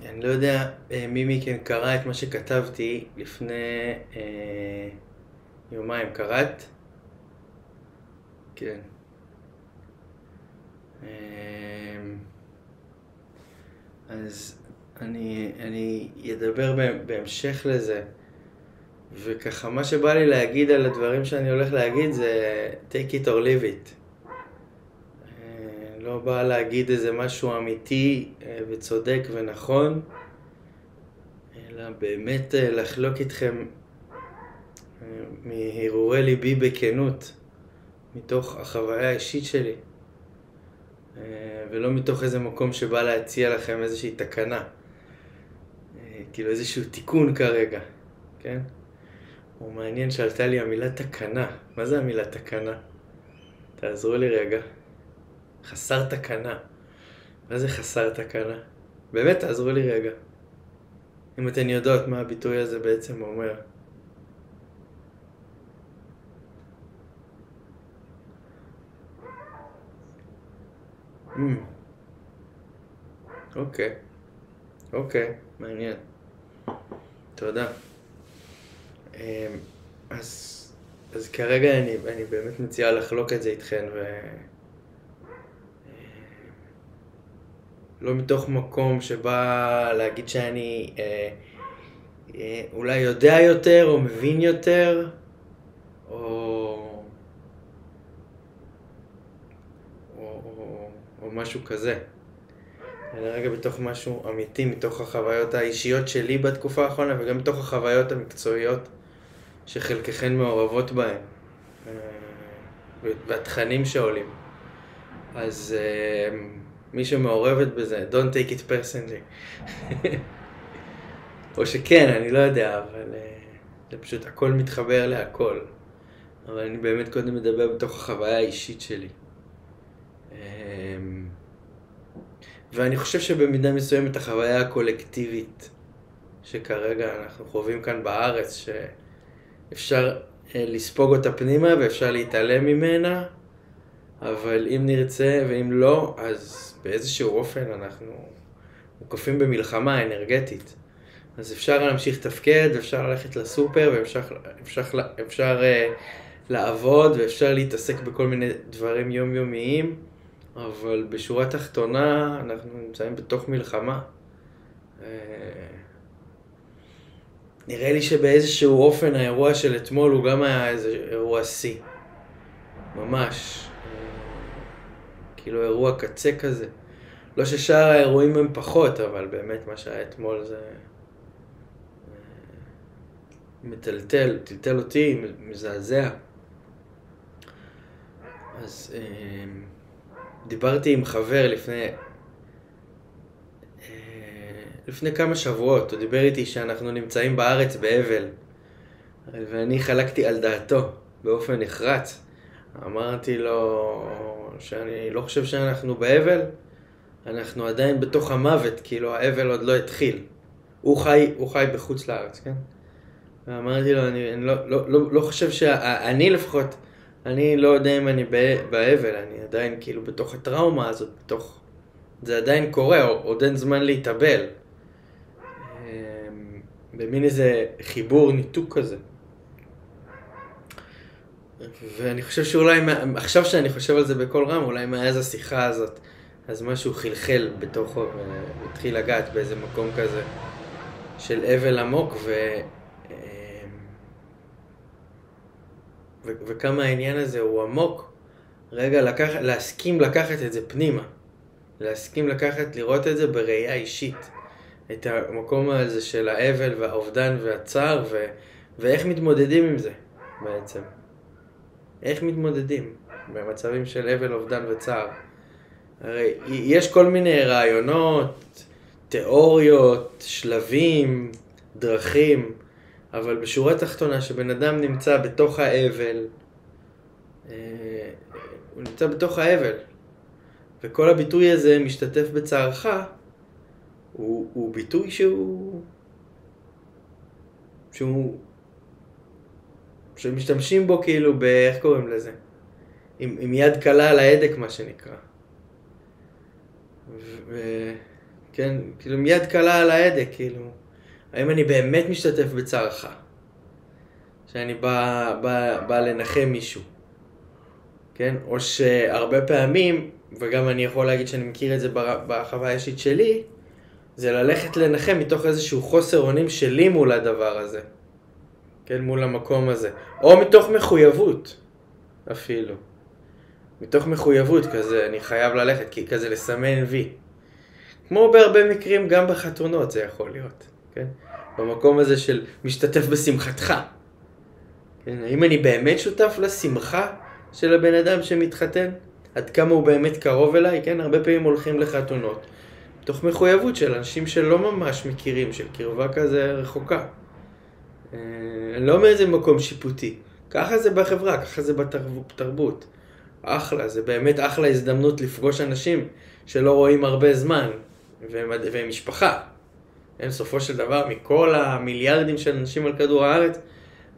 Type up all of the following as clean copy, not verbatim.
אני לא יודע מי מכם קרא את מה שכתבתי לפני יומיים. קראת? כן. אז אני אדבר בהמשך לזה, וככה מה שבא לי להגיד על הדברים שאני הולך להגיד זה take it or leave it. לא בא להגיד איזה משהו אמיתי וצודק ונכון, אלא באמת לחלוק איתכם מהרהורי ליבי בכנות, מתוך החוויה האישית שלי, ולא מתוך איזה מקום שבא להציע לכם איזושהי תקנה, כאילו איזשהו תיקון כרגע, כן? הוא מעניין שעלתה לי המילה תקנה. מה זה המילה תקנה? תעזרו לי רגע. חסר תקנה. מה זה חסר תקנה? באמת תעזרו לי רגע. אם אתן יודעות מה הביטוי הזה בעצם אומר. אוקיי, מעניין. תודה. אז כרגע אני באמת מציע לחלוק את זה איתכן, לא מתוך מקום שבא להגיד שאני אולי יודע יותר או מבין יותר או משהו כזה, אלא רגע בתוך משהו אמיתי, מתוך החוויות האישיות שלי בתקופה האחרונה, וגם מתוך החוויות המקצועיות שחלקכן מעורבות בהן, והתכנים שעולים. אז מי שמעורבת בזה, don't take it personally. או שכן, אני לא יודע, אבל זה פשוט הכל מתחבר להכל. אבל אני באמת קודם מדבר בתוך החוויה האישית שלי. ואני חושב שבמידה מסוימת החוויה הקולקטיבית שכרגע אנחנו חווים כאן בארץ, שאפשר לספוג אותה פנימה ואפשר להתעלם ממנה, אבל אם נרצה ואם לא, אז באיזשהו אופן אנחנו מוקפים במלחמה אנרגטית. אז אפשר להמשיך תפקד, אפשר ללכת לסופר, ואפשר לעבוד, ואפשר להתעסק בכל מיני דברים יומיומיים, אבל בשורה תחתונה אנחנו נמצאים בתוך מלחמה. נראה לי שבאיזשהו אופן האירוע של אתמול הוא גם היה איזה אירוע שיא. ממש. כאילו אירוע קצה כזה. לא ששאר האירועים הם פחות, אבל באמת מה שהיה אתמול זה טלטל אותי, מזעזע. אז דיברתי עם חבר לפני כמה שבועות. הוא דיבר איתי שאנחנו נמצאים בארץ באבל, ואני חלקתי על דעתו באופן נחרץ. אמרתי לו שאני לא חושב שאנחנו באבל, אנחנו עדיין בתוך המוות, כאילו האבל עוד לא התחיל. הוא חי בחוץ לארץ, כן? ואמרתי לו, אני לא חושב שאני לפחות, אני לא יודע אם אני באבל, אני עדיין כאילו בתוך הטראומה הזאת, זה עדיין קורה, עוד אין זמן להתאבל. במין איזה חיבור, ניתוק כזה. ואני חושב שאולי, עכשיו שאני חושב על זה בכל רם, אולי מאז השיחה הזאת, אז משהו חלחל בתוכו, והתחיל לגעת באיזה מקום כזה של אבל עמוק, וכמה העניין הזה הוא עמוק. רגע להסכים לקחת את זה פנימה, להסכים לראות את זה בראייה אישית, את המקום הזה של האבל והאובדן והצער, ואיך מתמודדים עם זה בעצם. איך מתמודדים במצבים של אבל, אובדן וצער. הרי יש כל מיני רעיונות, תיאוריות, שלבים, דרכים, אבל בשורה תחתונה שבן אדם נמצא בתוך האבל, הוא נמצא בתוך האבל, וכל הביטוי הזה משתתף בצערך, הוא ביטוי שמשתמשים בו כאילו איך קוראים לזה? עם יד קלה על ההדק, מה שנקרא. כן? כאילו מיד קלה על ההדק, כאילו, האם אני באמת משתתף בצערך? שאני בא לנחם מישהו, כן? או שהרבה פעמים, וגם אני יכול להגיד שאני מכיר את זה בחוויה האישית שלי, זה ללכת לנחם מתוך איזשהו חוסר אונים שלי מול הדבר הזה. כן, מול המקום הזה. או מתוך מחויבות, אפילו. מתוך מחויבות כזה, אני חייב ללכת, כי כזה לסמן וי. כמו בהרבה מקרים, גם בחתונות זה יכול להיות. כן? במקום הזה של משתתף בשמחתך. כן? האם אני באמת שותף לשמחה של הבן אדם שמתחתן? עד כמה הוא באמת קרוב אליי? כן? הרבה פעמים הולכים לחתונות. תוך מחויבות של אנשים שלא ממש מכירים, של קרבה כזה רחוקה. לא מאיזה מקום שיפוטי. ככה זה בחברה, ככה זה בתרבות. אחלה, זה באמת אחלה הזדמנות לפגוש אנשים שלא רואים הרבה זמן, והם משפחה. אין סופו של דבר, מכל המיליארדים של אנשים על כדור הארץ,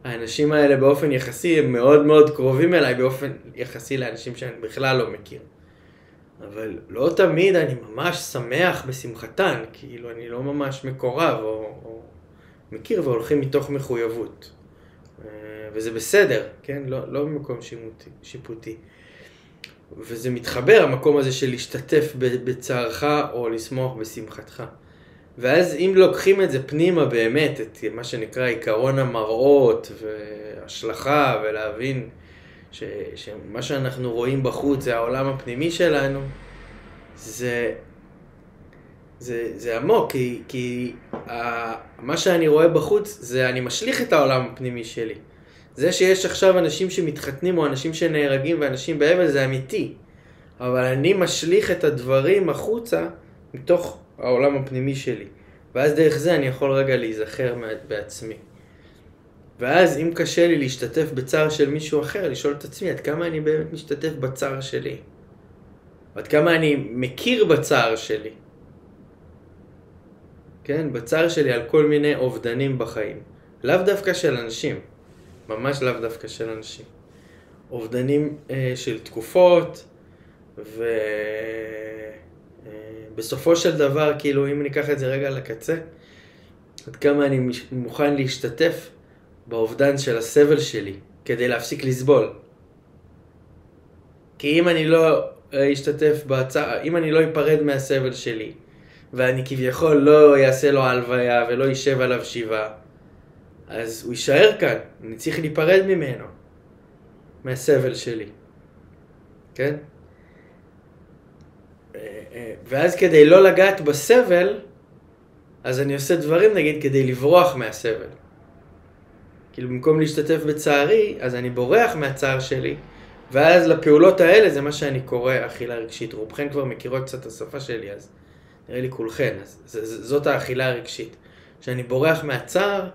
האנשים האלה באופן יחסי הם מאוד מאוד קרובים אליי, באופן יחסי לאנשים שאני בכלל לא מכיר. אבל לא תמיד אני ממש שמח בשמחתן, כאילו אני לא ממש מקורב או מכיר והולכים מתוך מחויבות. וזה בסדר, כן? לא במקום שיפוטי. וזה מתחבר, המקום הזה של להשתתף בצערך או לשמוח בשמחתך. ואז אם לוקחים את זה פנימה באמת, את מה שנקרא עיקרון המראות והשלכה, ולהבין שמה שאנחנו רואים בחוץ זה העולם הפנימי שלנו, זה עמוק, כי מה שאני רואה בחוץ זה אני משליך את העולם הפנימי שלי. זה שיש עכשיו אנשים שמתחתנים או אנשים שנהרגים ואנשים באבל זה אמיתי. אבל אני משליך את הדברים החוצה מתוך העולם הפנימי שלי. ואז דרך זה אני יכול רגע להיזכר בעצמי. ואז אם קשה לי להשתתף בצער של מישהו אחר, לשאול את עצמי עד כמה אני באמת משתתף בצער שלי. עד כמה אני מכיר בצער שלי. כן, בצער שלי על כל מיני אובדנים בחיים. לאו דווקא של אנשים. ממש לאו דווקא של אנשים. אובדנים של תקופות, ובסופו של דבר, כאילו אם ניקח את זה רגע לקצה, עד כמה אני מוכן להשתתף באובדן של הסבל שלי, כדי להפסיק לסבול. כי אם אני לא אשתתף בצער, אם אני לא אפרד מהסבל שלי, ואני כביכול לא יעשה לו הלוויה ולא יישב עליו שבעה, אז הוא יישאר כאן, אני צריך להיפרד ממנו, מהסבל שלי, כן? ואז כדי לא לגעת בסבל, אז אני עושה דברים נגיד כדי לברוח מהסבל. כאילו במקום להשתתף בצערי, אז אני בורח מהצער שלי, ואז לפעולות האלה זה מה שאני קורא אכילה רגשית. רובכן כבר מכירות קצת את השפה שלי, אז נראה לי כולכן, אז זאת האכילה הרגשית. שאני בורח מהצער,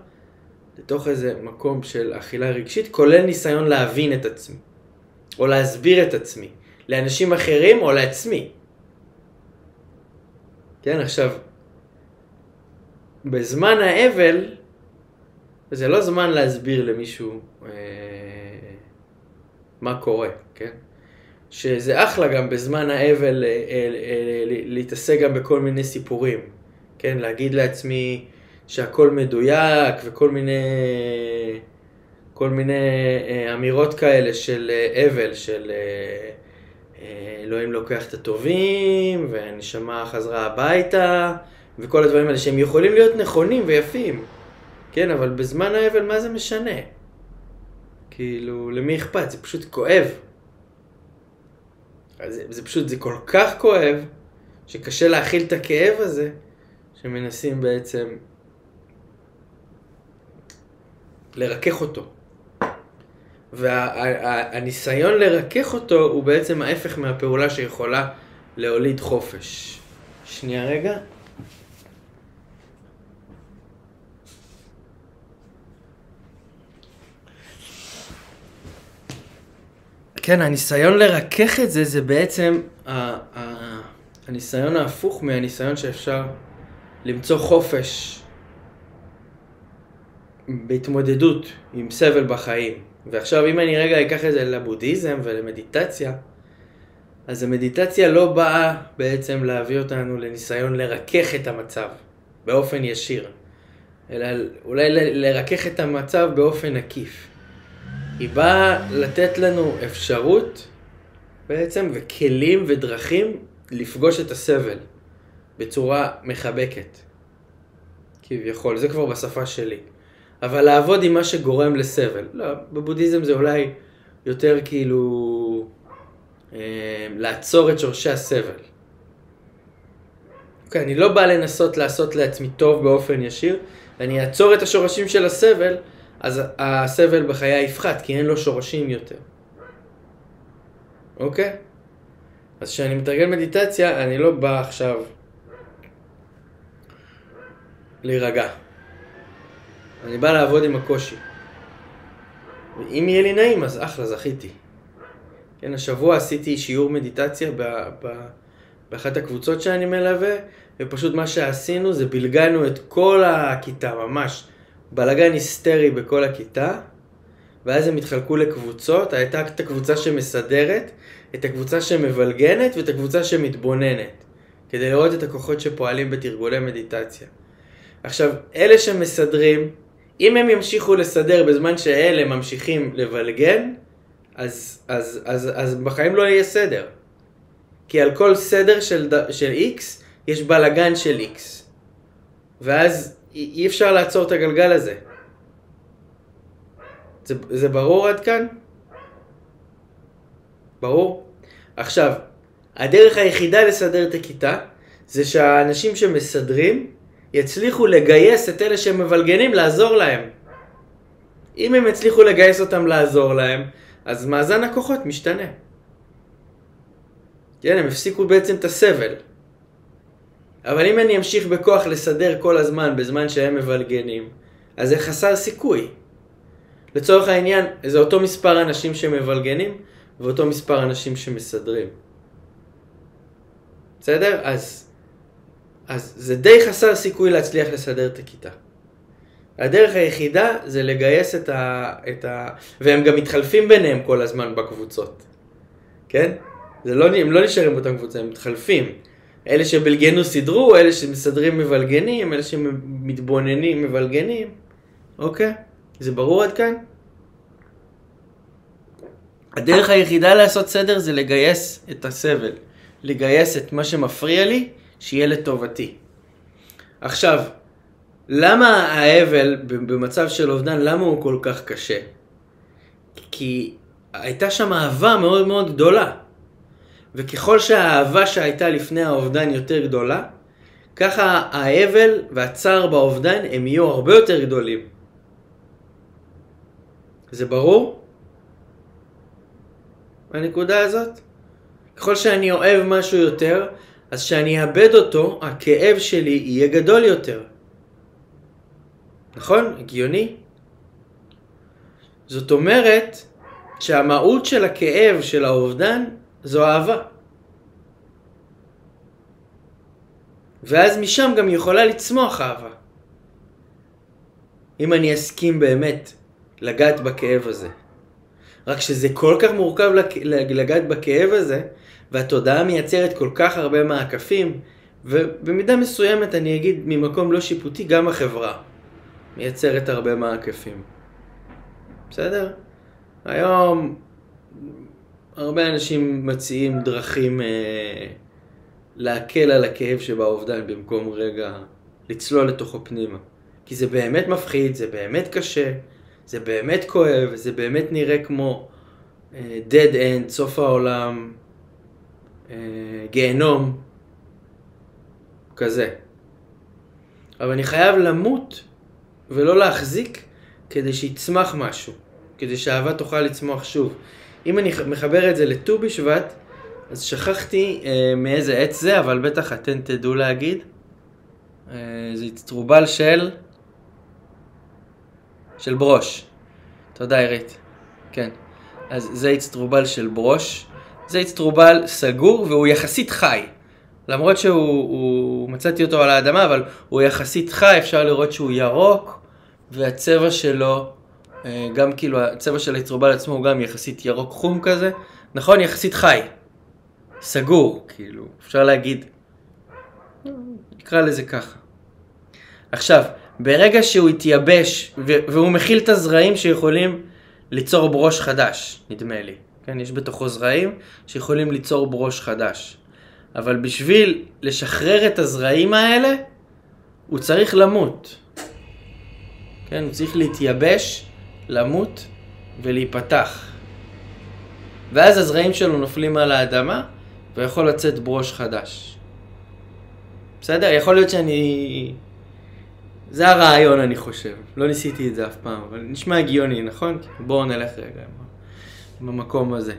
לתוך איזה מקום של אכילה רגשית, כולל ניסיון להבין את עצמי, או להסביר את עצמי, לאנשים אחרים או לעצמי. כן, עכשיו, בזמן האבל, זה לא זמן להסביר למישהו מה קורה, כן? שזה אחלה גם בזמן האבל להתעסק גם בכל מיני סיפורים, כן? להגיד לעצמי שהכל מדויק וכל מיני אמירות כאלה של אבל, של אלוהים לוקח את הטובים והנשמה חזרה הביתה וכל הדברים האלה שהם יכולים להיות נכונים ויפים, כן? אבל בזמן האבל מה זה משנה? כאילו, למי אכפת? זה פשוט כואב. זה פשוט, זה כל כך כואב שקשה להכיל את הכאב הזה שמנסים בעצם לרכך אותו. והניסיון לרכך אותו הוא בעצם ההפך מהפעולה שיכולה להוליד חופש. שנייה רגע. כן, הניסיון לרכך את זה, זה בעצם הניסיון ההפוך מהניסיון שאפשר למצוא חופש בהתמודדות עם סבל בחיים. ועכשיו אם אני רגע אקח את זה לבודהיזם ולמדיטציה, אז המדיטציה לא באה בעצם להביא אותנו לניסיון לרכך את המצב באופן ישיר, אלא אולי לרכך את המצב באופן עקיף. היא באה לתת לנו אפשרות בעצם וכלים ודרכים לפגוש את הסבל בצורה מחבקת. כביכול, זה כבר בשפה שלי. אבל לעבוד עם מה שגורם לסבל. לא, בבודהיזם זה אולי יותר כאילו לעצור את שורשי הסבל. אוקיי, אני לא בא לנסות לעשות לעצמי טוב באופן ישיר, אני אעצור את השורשים של הסבל, אז הסבל בחיי יפחת, כי אין לו שורשים יותר. אוקיי? אז כשאני מתרגל מדיטציה, אני לא בא עכשיו להירגע. אני בא לעבוד עם הקושי. ואם יהיה לי נעים, אז אחלה, זכיתי. כן, השבוע עשיתי שיעור מדיטציה באחת הקבוצות שאני מלווה, ופשוט מה שעשינו זה בלגנו את כל הכיתה, ממש בלגן היסטרי בכל הכיתה, ואז הם התחלקו לקבוצות. הייתה את הקבוצה שמסדרת, את הקבוצה שמבלגנת ואת הקבוצה שמתבוננת, כדי לראות את הכוחות שפועלים בתרגולי מדיטציה. עכשיו, אלה שמסדרים, אם הם ימשיכו לסדר בזמן שאלה ממשיכים לבלגן, אז בחיים לא יהיה סדר. כי על כל סדר של X יש בלגן של X. ואז אי אפשר לעצור את הגלגל הזה. זה ברור עד כאן? ברור? עכשיו, הדרך היחידה לסדר את הכיתה, זה שהאנשים שמסדרים יצליחו לגייס את אלה שמבלגנים לעזור להם. אם הם יצליחו לגייס אותם לעזור להם, אז מאזן הכוחות משתנה. כן, הם הפסיקו בעצם את הסבל. אבל אם אני אמשיך בכוח לסדר כל הזמן בזמן שהם מבלגנים, אז זה חסר סיכוי. לצורך העניין, זה אותו מספר אנשים שמבלגנים, ואותו מספר אנשים שמסדרים. בסדר? אז זה די חסר סיכוי להצליח לסדר את הכיתה. הדרך היחידה זה לגייס והם גם מתחלפים ביניהם כל הזמן בקבוצות. כן? הם לא נשארים באותם קבוצה, הם מתחלפים. אלה שבלגנו סדרו, אלה שמסדרים מבלגנים, אלה שמתבוננים מבלגנים. אוקיי? זה ברור עד כאן? הדרך היחידה לעשות סדר זה לגייס את הסבל. לגייס את מה שמפריע לי, שיהיה לטובתי. עכשיו, למה האבל במצב של אובדן, למה הוא כל כך קשה? כי הייתה שם אהבה מאוד מאוד גדולה. וככל שהאהבה שהייתה לפני האובדן יותר גדולה, ככה האבל והצער באובדן הם יהיו הרבה יותר גדולים. זה ברור? הנקודה הזאת? ככל שאני אוהב משהו יותר, אז שאני אאבד אותו, הכאב שלי יהיה גדול יותר. נכון? הגיוני? זאת אומרת שהמהות של הכאב של האובדן זו אהבה. ואז משם גם יכולה לצמוח אהבה. אם אני אסכים באמת לגעת בכאב הזה. רק שזה כל כך מורכב לגעת בכאב הזה, והתודעה מייצרת כל כך הרבה מעקפים, ובמידה מסוימת אני אגיד ממקום לא שיפוטי, גם החברה מייצרת הרבה מעקפים. בסדר? היום הרבה אנשים מציעים דרכים להקל על הכאב שבאובדן במקום רגע לצלול לתוכו פנימה. כי זה באמת מפחיד, זה באמת קשה, זה באמת כואב, זה באמת נראה כמו dead end, סוף העולם, גיהנום, כזה. אבל אני חייב למות ולא להחזיק כדי שיצמח משהו, כדי שהאהבה תוכל לצמוח שוב. אם אני מחבר את זה לט"ו בשבט, אז שכחתי מאיזה עץ זה, אבל בטח אתן תדעו להגיד. זה אצטרובל של ברוש. תודה עירית. כן. אז זה אצטרובל של ברוש. זה אצטרובל סגור והוא יחסית חי. למרות שהוא מצאתי אותו על האדמה, אבל הוא יחסית חי, אפשר לראות שהוא ירוק, והצבע שלו, גם כאילו הצבע של האצטרובל עצמו הוא גם יחסית ירוק חום כזה. נכון? יחסית חי. סגור, כאילו, אפשר להגיד, נקרא לזה ככה. עכשיו, ברגע שהוא יתייבש, והוא מכיל את הזרעים שיכולים ליצור ברוש חדש, נדמה לי. כן, יש בתוכו זרעים שיכולים ליצור ברוש חדש. אבל בשביל לשחרר את הזרעים האלה, הוא צריך למות. כן, הוא צריך להתייבש, למות ולהיפתח. ואז הזרעים שלו נופלים על האדמה, ויכול לצאת ברוש חדש. בסדר? יכול להיות שאני... זה הרעיון, אני חושב. לא ניסיתי את זה אף פעם, אבל נשמע הגיוני, נכון? בואו נלך רגע במקום הזה.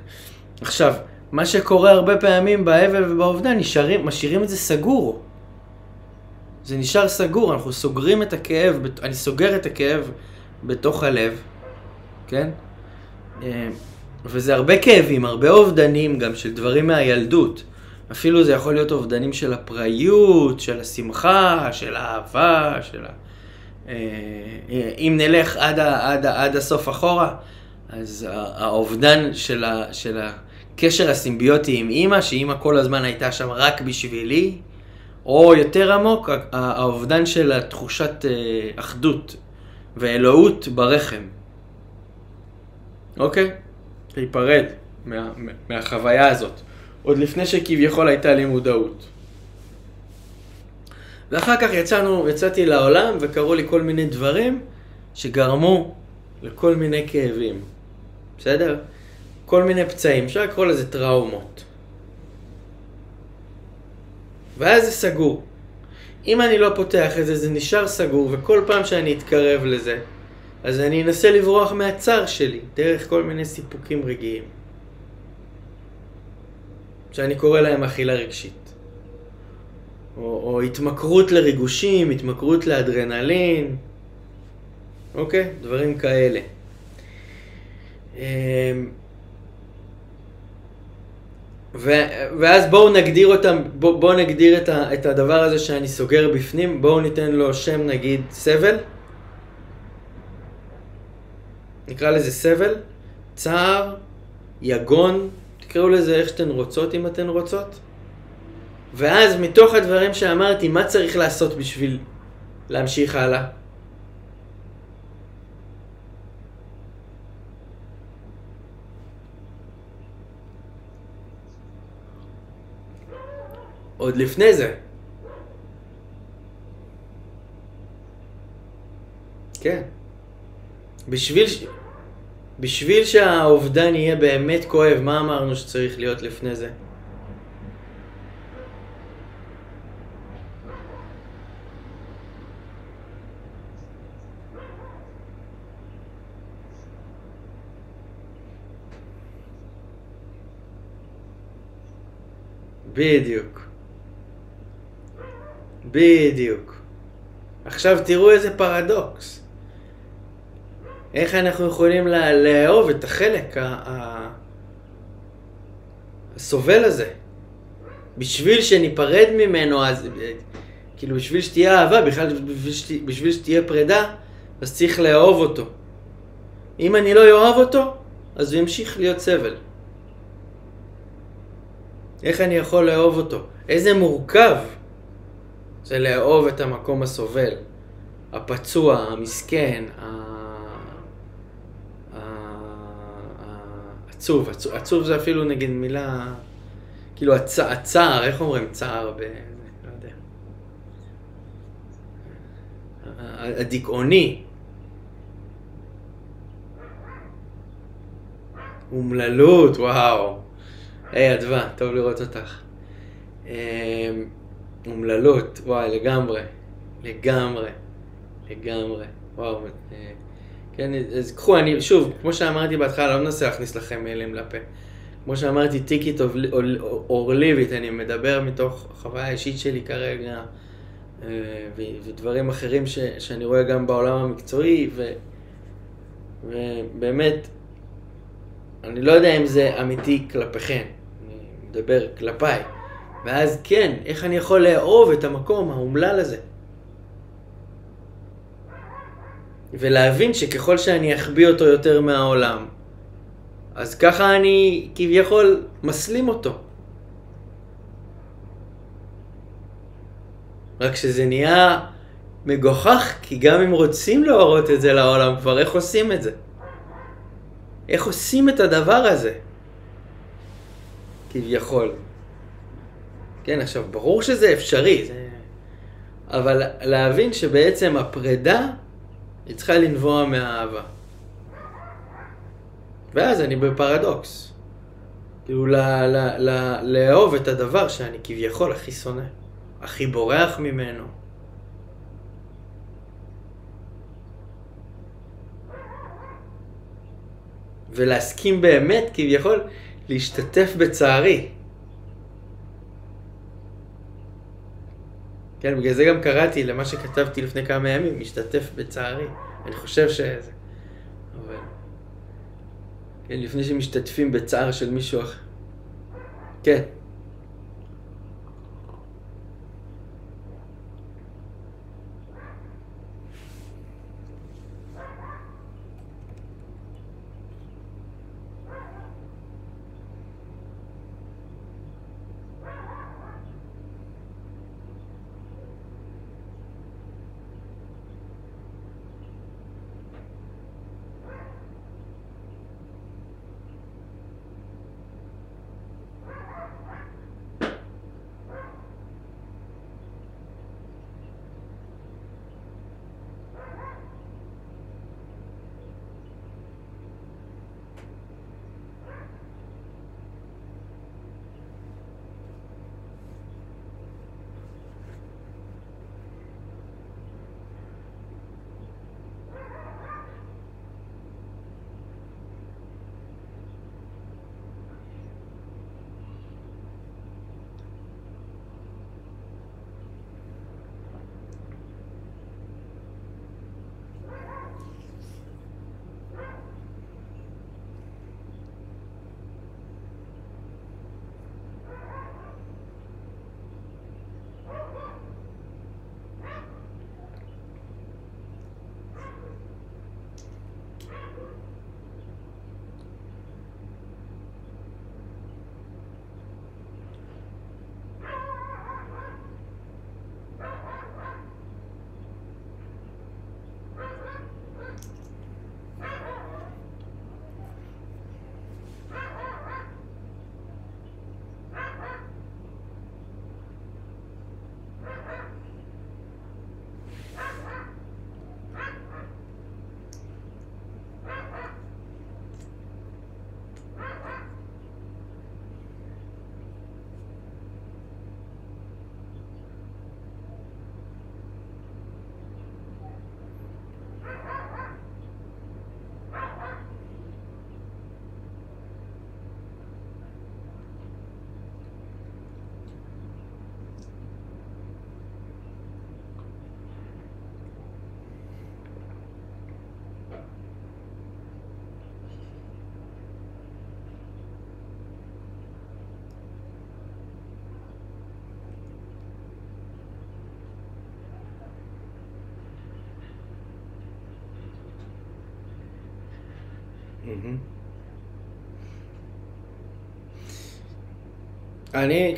עכשיו, מה שקורה הרבה פעמים באבל ובאובדן, משאירים את זה סגור. זה נשאר סגור, אנחנו סוגרים את הכאב, אני סוגר את הכאב בתוך הלב, כן? וזה הרבה כאבים, הרבה אובדנים גם של דברים מהילדות. אפילו זה יכול להיות אובדנים של הפראיות, של השמחה, של האהבה, אם נלך עד הסוף אחורה, אז האובדן של הקשר הסימביוטי עם אמא, שאמא כל הזמן הייתה שם רק בשבילי, או יותר עמוק, האובדן של התחושת אחדות ואלוהות ברחם. אוקיי? להיפרד מהחוויה הזאת. עוד לפני שכביכול הייתה לי מודעות. ואחר כך יצאתי לעולם וקראו לי כל מיני דברים שגרמו לכל מיני כאבים. בסדר? כל מיני פצעים, אפשר לקרוא לזה טראומות. ואז זה סגור. אם אני לא פותח את זה, זה נשאר סגור, וכל פעם שאני אתקרב לזה, אז אני אנסה לברוח מהצער שלי, דרך כל מיני סיפוקים רגעיים. שאני קורא להם אכילה רגשית. או התמכרות לריגושים, התמכרות לאדרנלין. אוקיי? דברים כאלה. ואז בואו נגדיר אותם, בואו נגדיר את הדבר הזה שאני סוגר בפנים, בואו ניתן לו שם, נגיד סבל. נקרא לזה סבל, צער, יגון, תקראו לזה איך שאתן רוצות אם אתן רוצות. ואז מתוך הדברים שאמרתי, מה צריך לעשות בשביל להמשיך הלאה? עוד לפני זה. כן. בשביל שהאובדן יהיה באמת כואב, מה אמרנו שצריך להיות לפני זה? בדיוק. בדיוק. עכשיו תראו איזה פרדוקס. איך אנחנו יכולים לאהוב את החלק הסובל הזה. בשביל שניפרד ממנו, אז כאילו בשביל שתהיה אהבה, בכלל בשביל שתהיה פרידה, אז צריך לאהוב אותו. אם אני לא אוהב אותו, אז הוא ימשיך להיות סבל. איך אני יכול לאהוב אותו? איזה מורכב זה לאהוב את המקום הסובל, הפצוע, המסכן, עצוב. עצוב זה אפילו נגיד מילה, כאילו הצער, איך אומרים צער לא יודע. הדיכאוני. אומללות, וואו. היי אדווה, טוב לראות אותך. אומללות, וואי, לגמרי. וואו. כן, אז קחו, אני שוב, כמו שאמרתי בהתחלה, לא מנסה להכניס לכם מילים לפה. כמו שאמרתי, take it or leave it, אני מדבר מתוך החוויה האישית שלי כרגע, ודברים אחרים שאני רואה גם בעולם המקצועי, ובאמת, אני לא יודע אם זה אמיתי כלפיכם, אני מדבר כלפיי. ואז כן, איך אני יכול לאהוב את המקום האומלל הזה? ולהבין שככל שאני אחביא אותו יותר מהעולם, אז ככה אני כביכול מסלים אותו. רק שזה נהיה מגוחך, כי גם אם רוצים להראות את זה לעולם כבר, איך עושים את זה? איך עושים את הדבר הזה? כביכול. כן, עכשיו, ברור שזה אפשרי, אבל להבין שבעצם הפרידה היא צריכה לנבוע מהאהבה. ואז אני בפרדוקס. כאילו לאהוב את הדבר שאני כביכול הכי שונא, הכי בורח ממנו. ולהסכים באמת כביכול להשתתף בצערי. כן, בגלל זה גם קראתי למה שכתבתי לפני כמה ימים, משתתף בצערי. אני חושב שזה. אבל... כן, לפני שמשתתפים בצער של מישהו אחר. כן.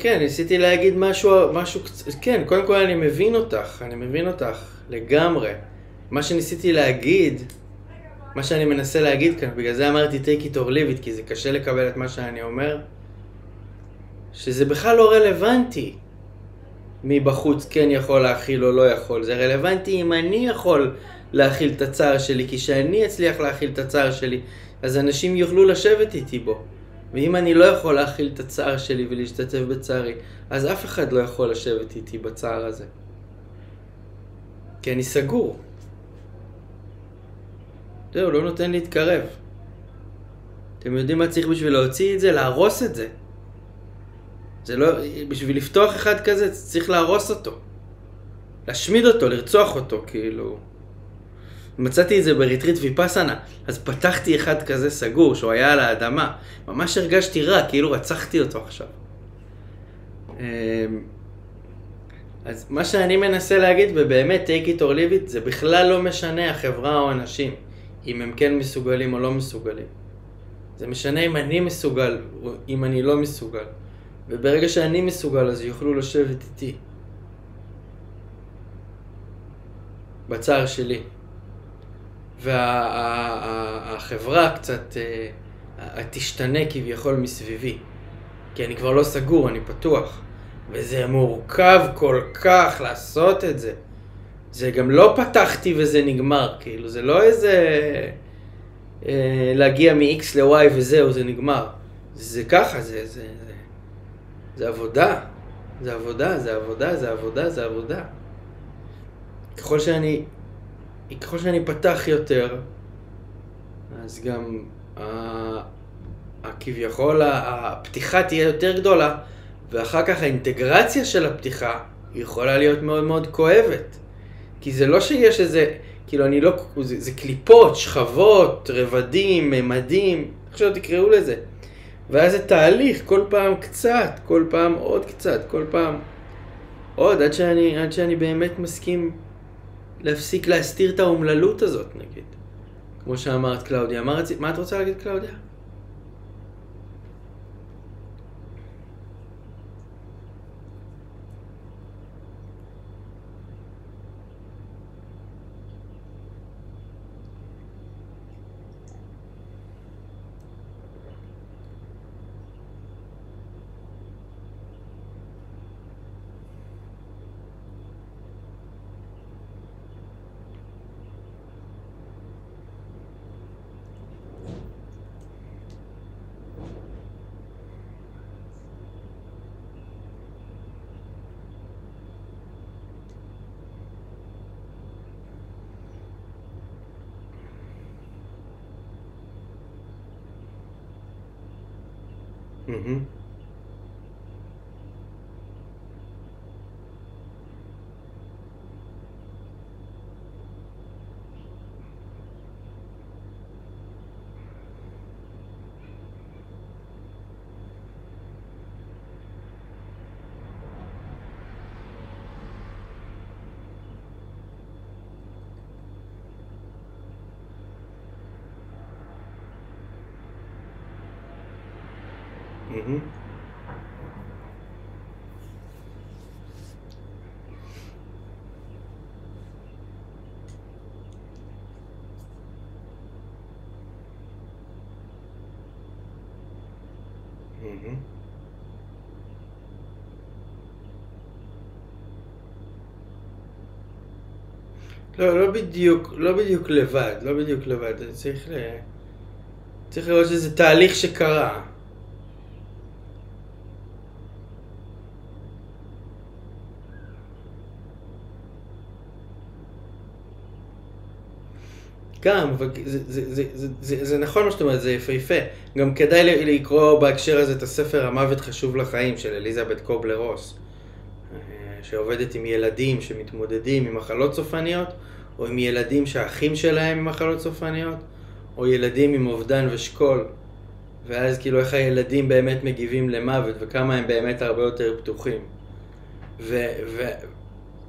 כן, ניסיתי להגיד משהו, כן, קודם כל אני מבין אותך לגמרי. מה שניסיתי להגיד, מה שאני מנסה להגיד כאן, בגלל זה אמרתי take it or leave it, כי זה קשה לקבל את מה שאני אומר, שזה בכלל לא רלוונטי מי בחוץ כן יכול להכיל או לא יכול. זה רלוונטי אם אני יכול להכיל את הצער שלי, כי שאני אצליח להכיל את הצער שלי, אז אנשים יוכלו לשבת איתי בו. ואם אני לא יכול להכיל את הצער שלי ולהשתתף בצערי, אז אף אחד לא יכול לשבת איתי בצער הזה. כי אני סגור. זהו, לא נותן להתקרב. אתם יודעים מה צריך בשביל להוציא את זה? להרוס את זה. זה לא, בשביל לפתוח אחד כזה צריך להרוס אותו. להשמיד אותו, לרצוח אותו, כאילו. מצאתי את זה בריטריט ויפאסנה, אז פתחתי אחד כזה סגור, שהוא היה על האדמה. ממש הרגשתי רע, כאילו רצחתי אותו עכשיו. אז מה שאני מנסה להגיד, ובאמת, take it or leave it, זה בכלל לא משנה החברה או אנשים, אם הם כן מסוגלים או לא מסוגלים. זה משנה אם אני מסוגל או אם אני לא מסוגל. וברגע שאני מסוגל, אז יוכלו לשבת איתי. בצער שלי. והחברה קצת תשתנה כביכול מסביבי. כי אני כבר לא סגור, אני פתוח. וזה מורכב כל כך לעשות את זה. זה גם לא פתחתי וזה נגמר, כאילו, זה לא איזה להגיע מ-X ל-Y וזהו, זה נגמר. זה ככה, זה עבודה. זה עבודה, זה עבודה, זה עבודה, זה עבודה. ככל שאני פתח יותר, אז גם כביכול הפתיחה תהיה יותר גדולה, ואחר כך האינטגרציה של הפתיחה יכולה להיות מאוד מאוד כואבת. כי זה לא שיש איזה, כאילו אני לא, זה קליפות, שכבות, רבדים, ממדים, איך שלא תקראו לזה. ואז זה תהליך, כל פעם קצת, כל פעם עוד קצת, כל פעם עוד, עד שאני באמת מסכים להפסיק להסתיר את האומללות הזאת, נגיד. כמו שאמרת קלאודיה. מה את רוצה להגיד, קלאודיה? Mm-hmm. Mm-hmm. Mm-hmm. לא בדיוק לבד, לא בדיוק לבד. צריך לראות שזה תהליך שקרה. גם, אבל זה נכון מה שאתה אומרת, זה יפהפה. גם כדאי לקרוא בהקשר הזה את הספר המוות חשוב לחיים של אליזבת קובלר-רוס, שעובדת עם ילדים שמתמודדים עם מחלות סופניות, או עם ילדים שהאחים שלהם עם מחלות סופניות, או ילדים עם אובדן ושכול. ואז כאילו איך הילדים באמת מגיבים למוות, וכמה הם באמת הרבה יותר פתוחים.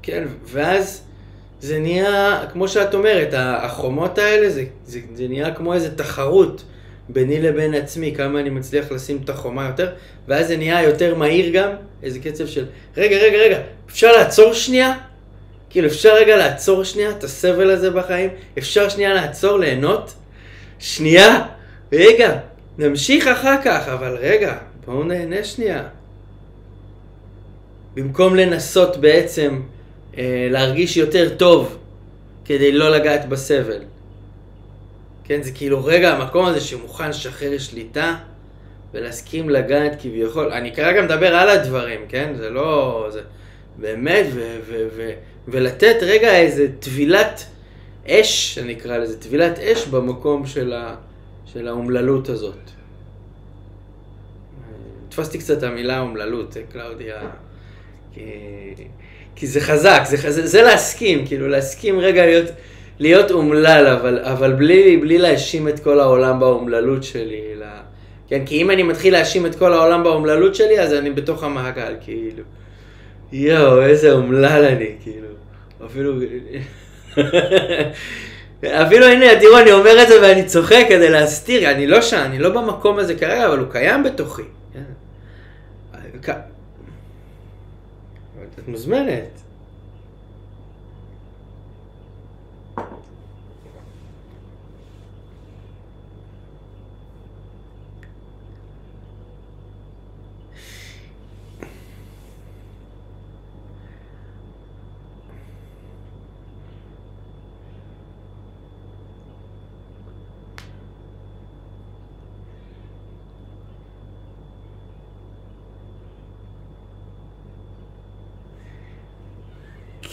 כן, ואז זה נהיה, כמו שאת אומרת, החומות האלה, זה נהיה כמו איזו תחרות ביני לבין עצמי, כמה אני מצליח לשים את החומה יותר, ואז זה נהיה יותר מהיר גם, איזה קצב של, רגע, אפשר לעצור שנייה? כאילו אפשר רגע לעצור שנייה את הסבל הזה בחיים? אפשר שנייה לעצור, ליהנות? שנייה? רגע, נמשיך אחר כך, אבל רגע, בואו נהנה שנייה. במקום לנסות בעצם להרגיש יותר טוב כדי לא לגעת בסבל. כן, זה כאילו רגע המקום הזה שמוכן לשחרר שליטה ולהסכים לגעת כביכול. אני כרגע מדבר על הדברים, כן? זה לא... זה באמת, ולתת רגע איזה טבילת אש, אני אקרא לזה, טבילת אש במקום של האומללות הזאת. תפסתי קצת את המילה אומללות, קלאודיה, כי זה חזק, זה להסכים, כאילו להסכים רגע להיות אומלל, אבל בלי להאשים את כל העולם באומללות שלי. כן, כי אם אני מתחיל להאשים את כל העולם באומללות שלי, אז אני בתוך המעגל, כאילו. יואו, איזה אומלל אני, כאילו. אפילו הנה, תראו, אני אומר את זה ואני צוחק כדי להסתיר, אני לא שם, אני לא במקום הזה כרגע, אבל הוא קיים בתוכי. את מוזמנת.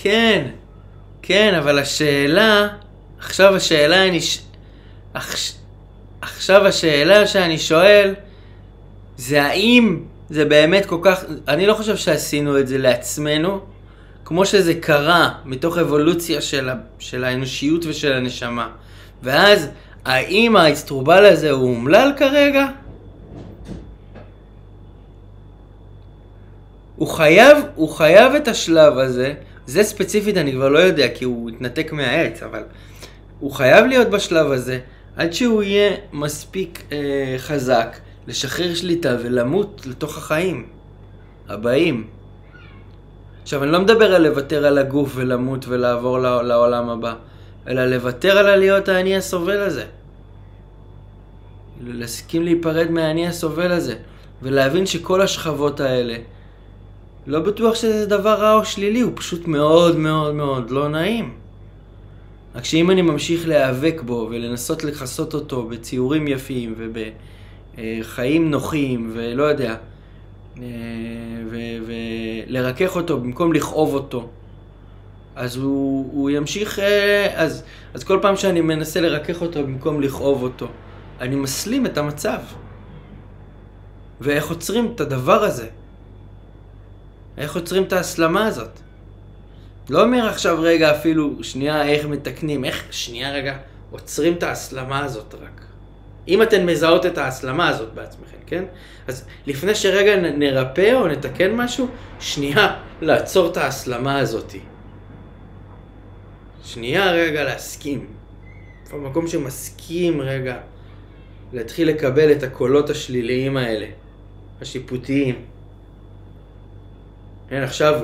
כן, כן, אבל השאלה, עכשיו השאלה אני, עכשיו השאלה שאני שואל, זה האם זה באמת כל כך, אני לא חושב שעשינו את זה לעצמנו, כמו שזה קרה מתוך אבולוציה של האנושיות ושל הנשמה. ואז, האם האסטרובל הזה הוא אומלל כרגע? הוא חייב את השלב הזה, זה ספציפית אני כבר לא יודע כי הוא התנתק מהעץ, אבל הוא חייב להיות בשלב הזה עד שהוא יהיה מספיק חזק לשחרר שליטה ולמות לתוך החיים הבאים. עכשיו אני לא מדבר על לוותר על הגוף ולמות ולעבור לעולם הבא, אלא לוותר על להיות האני הסובל הזה. להסכים להיפרד מהאני הסובל הזה ולהבין שכל השכבות האלה לא בטוח שזה דבר רע או שלילי, הוא פשוט מאוד מאוד מאוד לא נעים. רק שאם אני ממשיך להיאבק בו ולנסות לחסות אותו בציורים יפים ובחיים נוחים ולא יודע, ולרכך אותו במקום לכאוב אותו, אז הוא ימשיך, אז כל פעם שאני מנסה לרכך אותו במקום לכאוב אותו, אני מסלים את המצב. ואיך עוצרים את הדבר הזה? איך עוצרים את ההסלמה הזאת? לא אומר עכשיו רגע אפילו שנייה איך מתקנים, איך שנייה רגע עוצרים את ההסלמה הזאת רק. אם אתן מזהות את ההסלמה הזאת בעצמכם, כן? אז לפני שרגע נרפא או נתקן משהו, שנייה לעצור את ההסלמה הזאת. שנייה רגע להסכים. במקום שמסכים רגע להתחיל לקבל את הקולות השליליים האלה, השיפוטיים. אין עכשיו,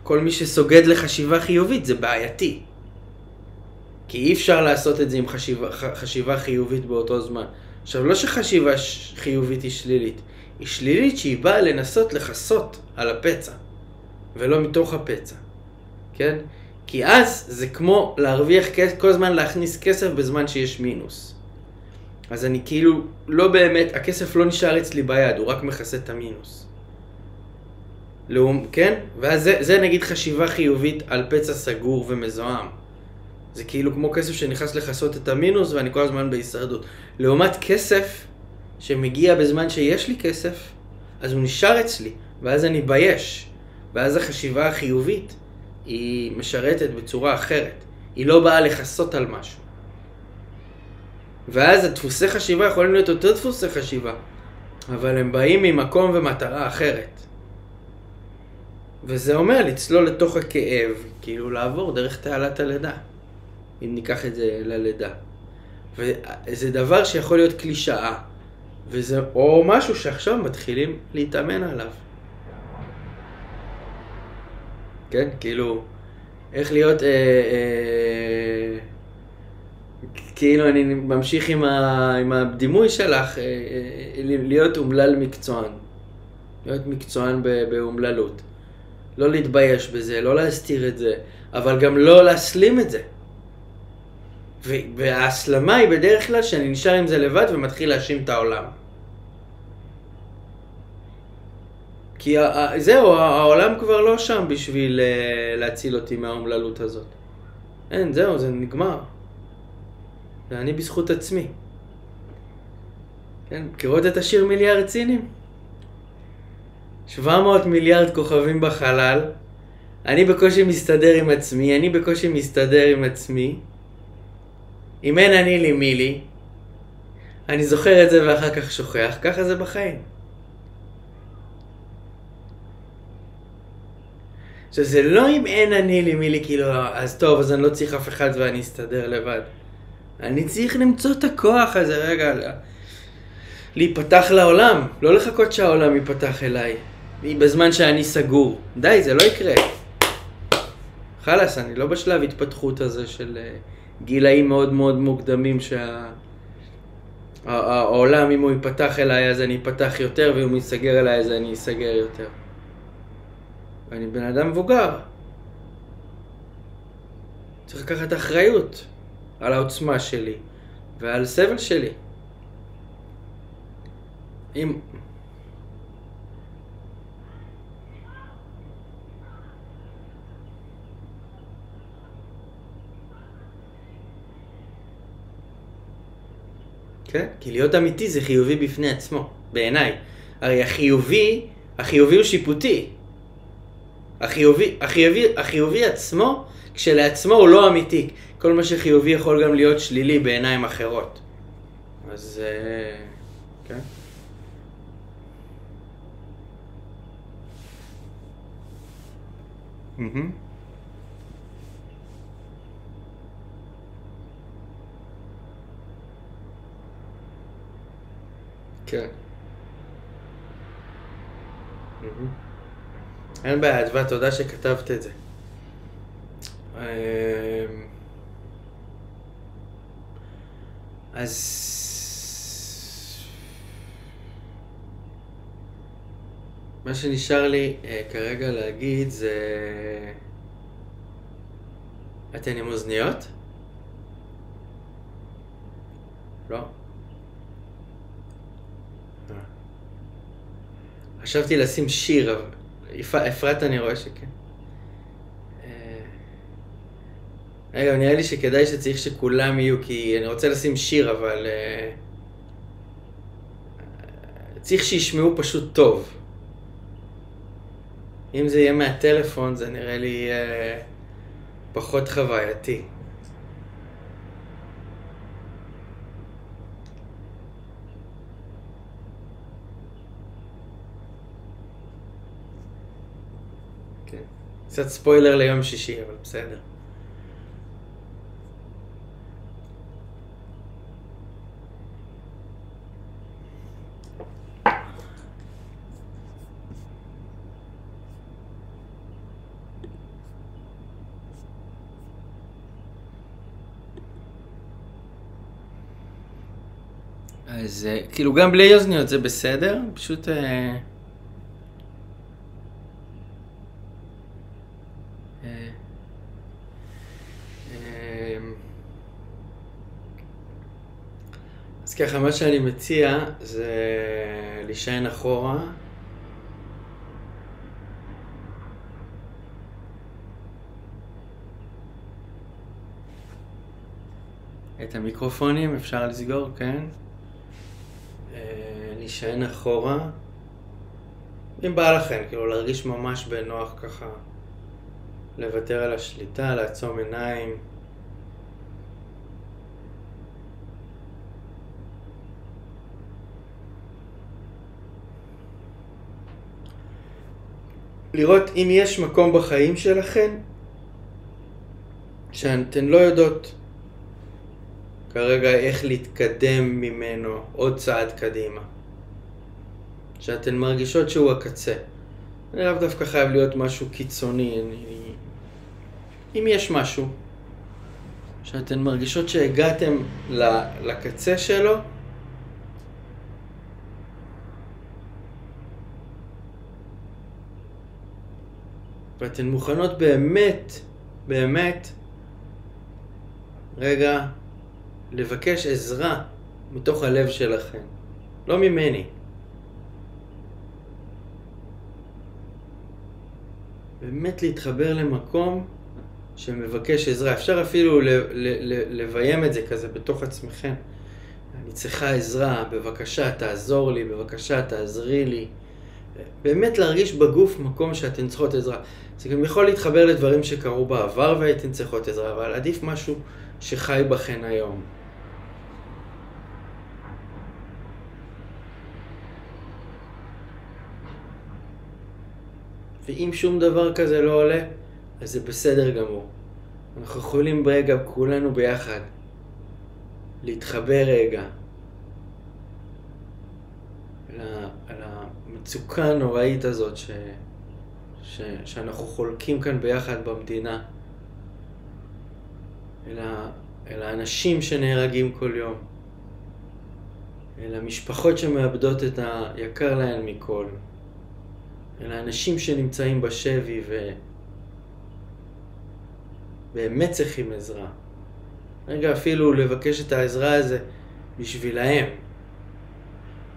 כל מי שסוגד לחשיבה חיובית זה בעייתי. כי אי אפשר לעשות את זה עם חשיבה חיובית באותו זמן. עכשיו, לא שחשיבה חיובית היא שלילית. היא שלילית שהיא באה לנסות לחסות על הפצע, ולא מתוך הפצע. כן? כי אז זה כמו להרוויח כל הזמן להכניס כסף בזמן שיש מינוס. אז אני כאילו לא באמת, הכסף לא נשאר אצלי ביד, הוא רק מכסה את המינוס. כן? ואז זה נגיד חשיבה חיובית על פצע סגור ומזוהם. זה כאילו כמו כסף שנכנס לחסות את המינוס ואני כל הזמן בהישרדות. לעומת כסף שמגיע בזמן שיש לי כסף, אז הוא נשאר אצלי, ואז אני בייש. ואז החשיבה החיובית היא משרתת בצורה אחרת. היא לא באה לחסות על משהו. ואז הדפוסי חשיבה יכולים להיות יותר דפוסי חשיבה, אבל הם באים ממקום ומטרה אחרת. וזה אומר לצלול לתוך הכאב, כאילו לעבור דרך תעלת הלידה, אם ניקח את זה ללידה. וזה דבר שיכול להיות קלישאה, וזה או משהו שעכשיו מתחילים להתאמן עליו. כן, כאילו, איך להיות, כאילו אני ממשיך עם הדימוי שלך, להיות אומלל מקצוען. להיות מקצוען באומללות. לא להתבייש בזה, לא להסתיר את זה, אבל גם לא להסלים את זה. וההסלמה היא בדרך כלל שאני נשאר עם זה לבד ומתחיל להאשים את העולם. כי זהו, העולם כבר לא שם בשביל להציל אותי מהאומללות הזאת. אין, זהו, זה נגמר. ואני בזכות עצמי. כן, מכירות את השיר מיליארד צינים? 700 מיליארד כוכבים בחלל. אני בקושי מסתדר עם עצמי, אני בקושי מסתדר עם עצמי. אם אין אני לי מי לי. אני זוכר את זה ואחר כך שוכח, ככה זה בחיים. עכשיו זה לא אם אין אני לי מי לי, כאילו, אז טוב, אז אני לא צריך אף אחד ואני אסתדר לבד. אני צריך למצוא את הכוח הזה רגע, להיפתח לעולם, לא לחכות שהעולם ייפתח אליי, בזמן שאני סגור. די, זה לא יקרה. חלס, אני לא בשלב התפתחות הזה של גילאים מאוד מאוד מוקדמים שהעולם אם הוא ייפתח אליי אז אני ייפתח יותר, ואם הוא ייסגר אליי אז אני ייסגר יותר. ואני בן אדם מבוגר. צריך לקחת אחריות על העוצמה שלי ועל הסבל שלי. כן? כי להיות אמיתי זה חיובי בפני עצמו, בעיניי. הרי החיובי הוא שיפוטי. החיובי עצמו, כשלעצמו הוא לא אמיתי. כל מה שחיובי יכול גם להיות שלילי בעיניים אחרות. אז, כן. כן. אין בעיה, אדווה, תודה שכתבת את זה. אז מה שנשאר לי כרגע להגיד זה... אתן עם אוזניות? לא. חשבתי לשים שיר, אבל... אפרת אני רואה שכן. רגע, נראה לי שכדאי שצריך שכולם יהיו, כי אני רוצה לשים שיר, אבל... צריך שישמעו פשוט טוב. אם זה יהיה מהטלפון, זה נראה לי פחות חווייתי. כן. קצת ספוילר ליום שישי, אבל בסדר. אז כאילו גם בלי אוזניות זה בסדר, פשוט אז ככה, מה שאני מציע זה להישען אחורה. את המיקרופונים אפשר לסגור, כן? להישען אחורה. אם בא לכם, כאילו להרגיש ממש בנוח ככה. לוותר על השליטה, לעצום עיניים. לראות אם יש מקום בחיים שלכם שאתן לא יודעות כרגע איך להתקדם ממנו עוד צעד קדימה. שאתן מרגישות שהוא הקצה. אני לאו דווקא חייב להיות משהו קיצוני. אם יש משהו שאתן מרגישות שהגעתם לקצה שלו, ואתן מוכנות באמת, רגע, לבקש עזרה מתוך הלב שלכם. לא ממני. באמת להתחבר למקום שמבקש עזרה. אפשר אפילו לביים את זה כזה בתוך עצמכם. אני צריכה עזרה, בבקשה תעזור לי, בבקשה תעזרי לי. באמת להרגיש בגוף מקום שאתן צריכות עזרה. זה גם יכול להתחבר לדברים שקרו בעבר והייתן צריכות עזרה, אבל עדיף משהו שחי בכן היום. ואם שום דבר כזה לא עולה, אז זה בסדר גמור. אנחנו יכולים ברגע כולנו ביחד להתחבר רגע על המצוקה הנוראית הזאת שאנחנו חולקים כאן ביחד במדינה, אל האנשים שנהרגים כל יום, אל המשפחות שמאבדות את היקר להן מכל, אל האנשים שנמצאים בשבי ובאמת צריכים עזרה. רגע אפילו לבקש את העזרה הזה בשבילהם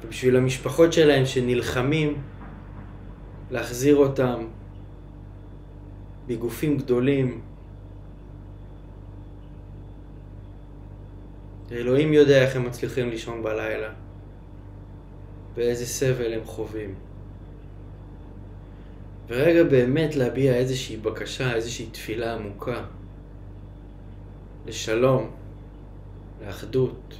ובשביל המשפחות שלהם שנלחמים להחזיר אותם בגופים גדולים. ואלוהים יודע איך הם מצליחים לישון בלילה, ואיזה סבל הם חווים. ורגע באמת להביע איזושהי בקשה, איזושהי תפילה עמוקה, לשלום, לאחדות,